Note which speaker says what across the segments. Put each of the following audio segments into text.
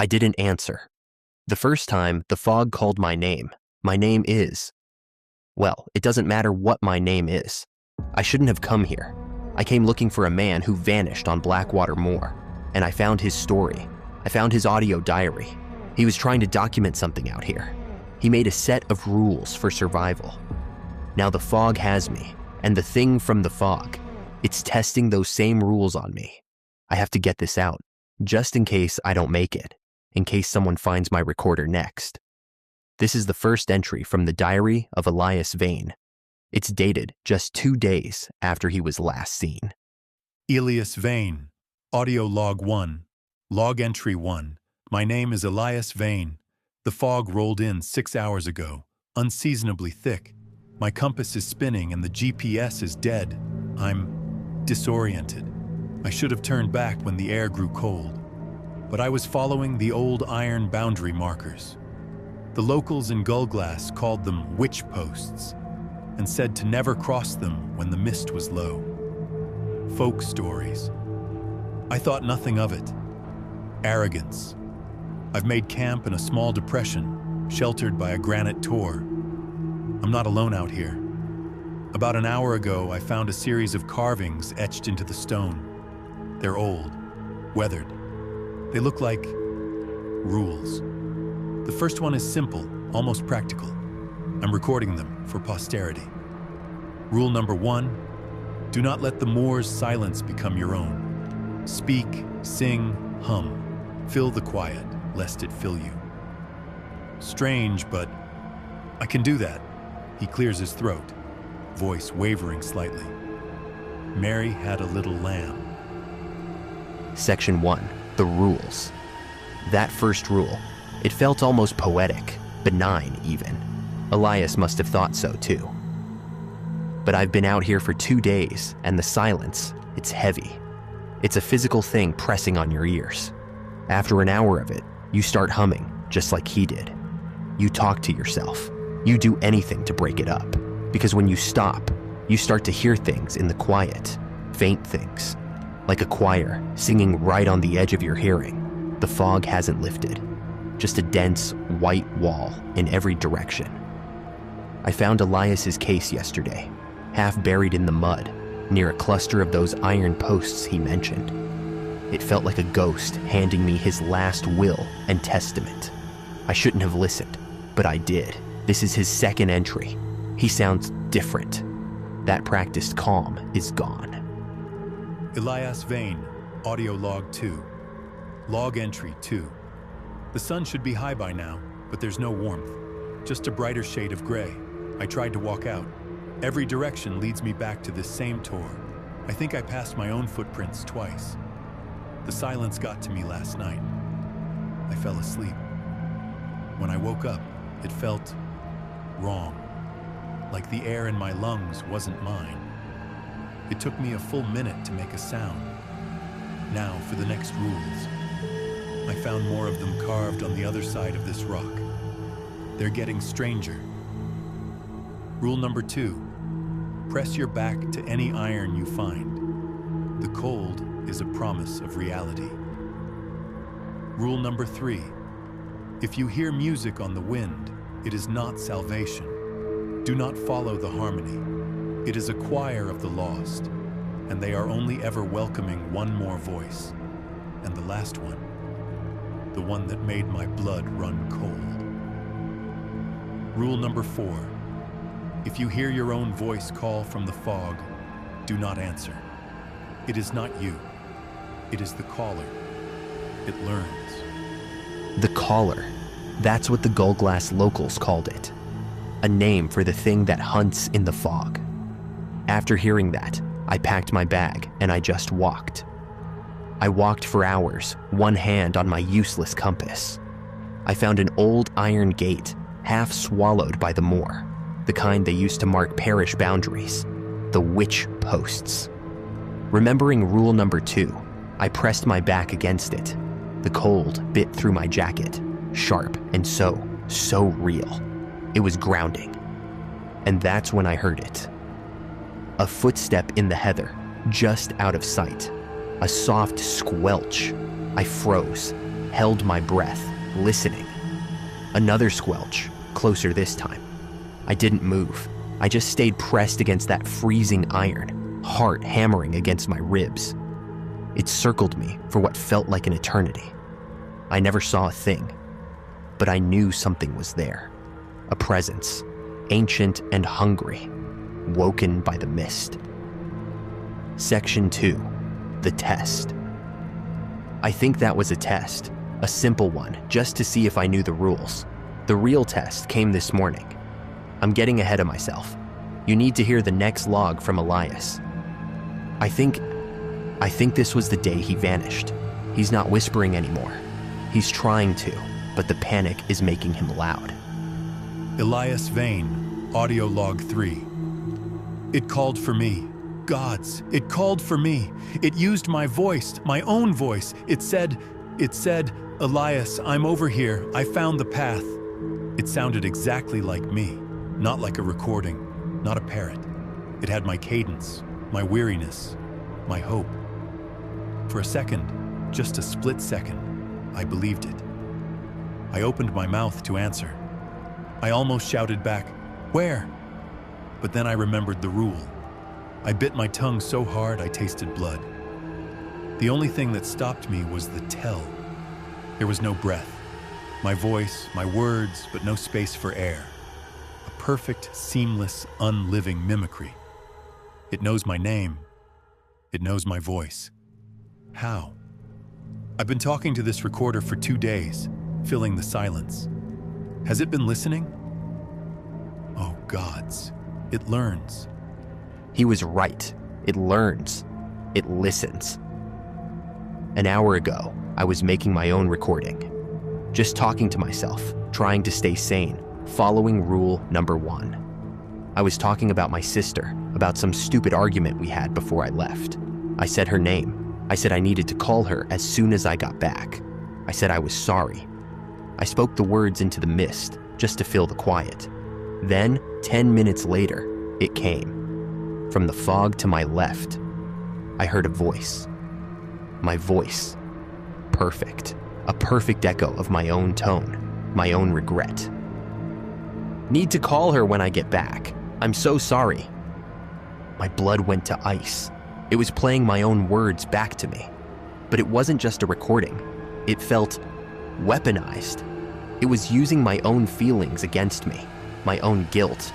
Speaker 1: I didn't answer. The first time, the fog called my name. My name is. Well, it doesn't matter what my name is. I shouldn't have come here. I came looking for a man who vanished on Blackwater Moor, and I found his story. I found his audio diary. He was trying to document something out here. He made a set of rules for survival. Now the fog has me, and the thing from the fog, it's testing those same rules on me. I have to get this out, just in case I don't make it, in case someone finds my recorder next. This is the first entry from the diary of Elias Vane. It's dated just 2 days after he was last seen.
Speaker 2: Elias Vane, audio log 1, log entry 1. My name is Elias Vane. The fog rolled in 6 hours ago, unseasonably thick. My compass is spinning and the GPS is dead. I'm disoriented. I should have turned back when the air grew cold, but I was following the old iron boundary markers. The locals in Gullglass called them witch posts and said to never cross them when the mist was low. Folk stories. I thought nothing of it. Arrogance. I've made camp in a small depression, sheltered by a granite tor. I'm not alone out here. About an hour ago, I found a series of carvings etched into the stone. They're old, weathered. They look like rules. The first one is simple, almost practical. I'm recording them for posterity. Rule number 1, do not let the Moor's silence become your own. Speak, sing, hum. Fill the quiet, lest it fill you. Strange, but I can do that. He clears his throat, voice wavering slightly. Mary had a little lamb.
Speaker 1: Section 1, the rules. That first rule, it felt almost poetic, benign even. Elias must have thought so too. But I've been out here for 2 days, and the silence, it's heavy. It's a physical thing pressing on your ears. After an hour of it, you start humming, just like he did. You talk to yourself. You do anything to break it up. Because when you stop, you start to hear things in the quiet, faint things. Like a choir, singing right on the edge of your hearing. The fog hasn't lifted. Just a dense, white wall in every direction. I found Elias's case yesterday, half buried in the mud, near a cluster of those iron posts he mentioned. It felt like a ghost handing me his last will and testament. I shouldn't have listened, but I did. This is his second entry. He sounds different. That practiced calm is gone.
Speaker 2: Elias Vane, audio log 2, log entry 2. The sun should be high by now, but there's no warmth, just a brighter shade of gray. I tried to walk out. Every direction leads me back to this same tor. I think I passed my own footprints twice. The silence got to me last night. I fell asleep. When I woke up, it felt wrong, like the air in my lungs wasn't mine. It took me a full minute to make a sound. Now for the next rules. I found more of them carved on the other side of this rock. They're getting stranger. Rule number 2, press your back to any iron you find. The cold is a promise of reality. Rule number 3, if you hear music on the wind, it is not salvation. Do not follow the harmony. It is a choir of the lost, and they are only ever welcoming one more voice, and the last one, the one that made my blood run cold. Rule number 4, if you hear your own voice call from the fog, do not answer. It is not you. It is the caller. It learns.
Speaker 1: The caller. That's what the Gullglass locals called it. A name for the thing that hunts in the fog. After hearing that, I packed my bag and I just walked. I walked for hours, one hand on my useless compass. I found an old iron gate, half swallowed by the moor. The kind they used to mark parish boundaries, the witch posts. Remembering rule number 2, I pressed my back against it. The cold bit through my jacket, sharp and so real. It was grounding. And that's when I heard it. A footstep in the heather, just out of sight. A soft squelch. I froze. held my breath, listening. Another squelch, closer this time. I didn't move. I just stayed pressed against that freezing iron, heart hammering against my ribs. It circled me for what felt like an eternity. I never saw a thing, but I knew something was there. A presence, ancient and hungry, woken by the mist. Section 2, the test. I think that was a test, a simple one, just to see if I knew the rules. The real test came this morning. I'm getting ahead of myself. You need to hear the next log from Elias. I think this was the day he vanished. He's not whispering anymore. He's trying to, but the panic is making him loud.
Speaker 2: Elias Vane, audio log 3. It called for me. Gods, it called for me. It used my voice, my own voice. It said, Elias, I'm over here. I found the path. It sounded exactly like me, not like a recording, not a parrot. It had my cadence, my weariness, my hope. For a second, just a split second, I believed it. I opened my mouth to answer. I almost shouted back, "Where?" But then I remembered the rule. I bit my tongue so hard I tasted blood. The only thing that stopped me was the tell. There was no breath. My voice, my words, but no space for air. A perfect, seamless, unliving mimicry. It knows my name. It knows my voice. How? I've been talking to this recorder for 2 days, filling the silence. Has it been listening? Oh, gods. It learns.
Speaker 1: He was right. It learns. It listens. An hour ago, I was making my own recording. Just talking to myself, trying to stay sane, following rule number 1. I was talking about my sister, about some stupid argument we had before I left. I said her name. I said I needed to call her as soon as I got back. I said I was sorry. I spoke the words into the mist, just to fill the quiet. Then, 10 minutes later, it came. From the fog to my left, I heard a voice. My voice. Perfect. A perfect echo of my own tone, my own regret. Need to call her when I get back. I'm so sorry. My blood went to ice. It was playing my own words back to me. But it wasn't just a recording. It felt weaponized. It was using my own feelings against me, my own guilt.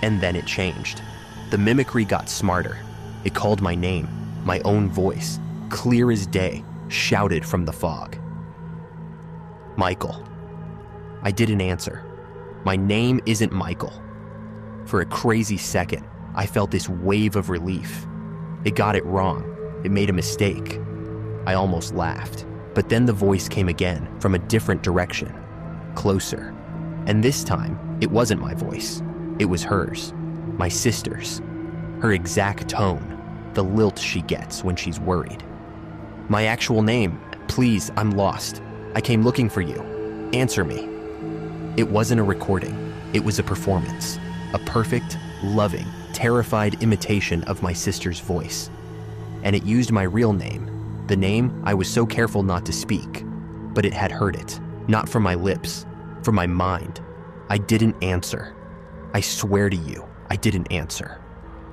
Speaker 1: And then it changed. The mimicry got smarter. It called my name, my own voice, clear as day, shouted from the fog. Michael. I didn't answer. My name isn't Michael. For a crazy second, I felt this wave of relief. It got it wrong. It made a mistake. I almost laughed. But then the voice came again from a different direction, closer. And this time, it wasn't my voice. It was hers, my sister's. Her exact tone, the lilt she gets when she's worried. My actual name, please, I'm lost. I came looking for you. Answer me. It wasn't a recording. It was a performance. A perfect, loving, terrified imitation of my sister's voice. And it used my real name, the name I was so careful not to speak. But it had heard it, not from my lips, from my mind. I didn't answer. I swear to you, I didn't answer.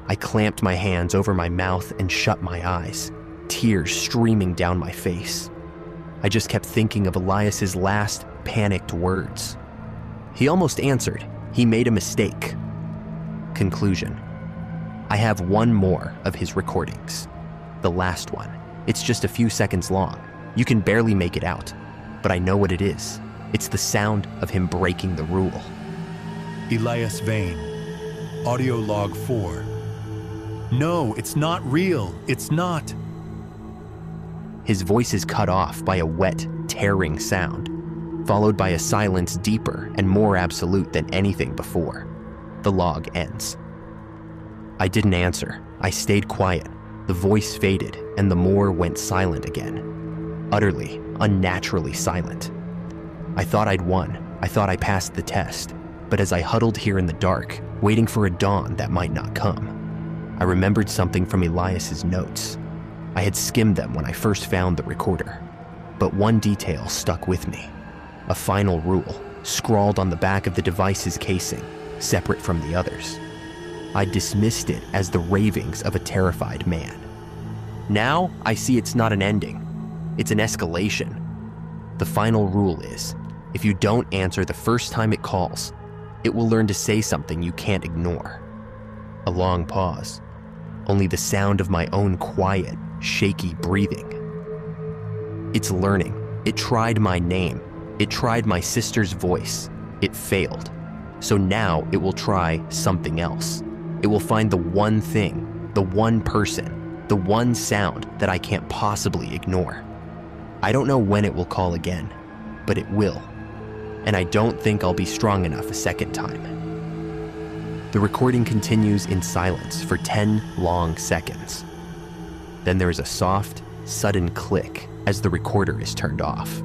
Speaker 1: I clamped my hands over my mouth and shut my eyes, tears streaming down my face. I just kept thinking of Elias's last panicked words. He almost answered. He made a mistake. Conclusion. I have one more of his recordings. The last one. It's just a few seconds long. You can barely make it out. But I know what it is. It's the sound of him breaking the rule.
Speaker 2: Elias Vane, audio log 4. No, it's not real. It's not.
Speaker 1: His voice is cut off by a wet, tearing sound, followed by a silence deeper and more absolute than anything before. The log ends. I didn't answer. I stayed quiet. The voice faded, and the Moor went silent again. Utterly, unnaturally silent. I thought I'd won. I thought I passed the test. But as I huddled here in the dark, waiting for a dawn that might not come, I remembered something from Elias's notes. I had skimmed them when I first found the recorder. But one detail stuck with me. A final rule, scrawled on the back of the device's casing, separate from the others. I dismissed it as the ravings of a terrified man. Now, I see it's not an ending. It's an escalation. The final rule is, if you don't answer the first time it calls, it will learn to say something you can't ignore. A long pause. Only the sound of my own quiet, shaky breathing. It's learning. It tried my name. It tried my sister's voice. It failed. So now it will try something else. It will find the one thing, the one person, the one sound that I can't possibly ignore. I don't know when it will call again, but it will. And I don't think I'll be strong enough a second time. The recording continues in silence for 10 long seconds. Then there is a soft, sudden click as the recorder is turned off.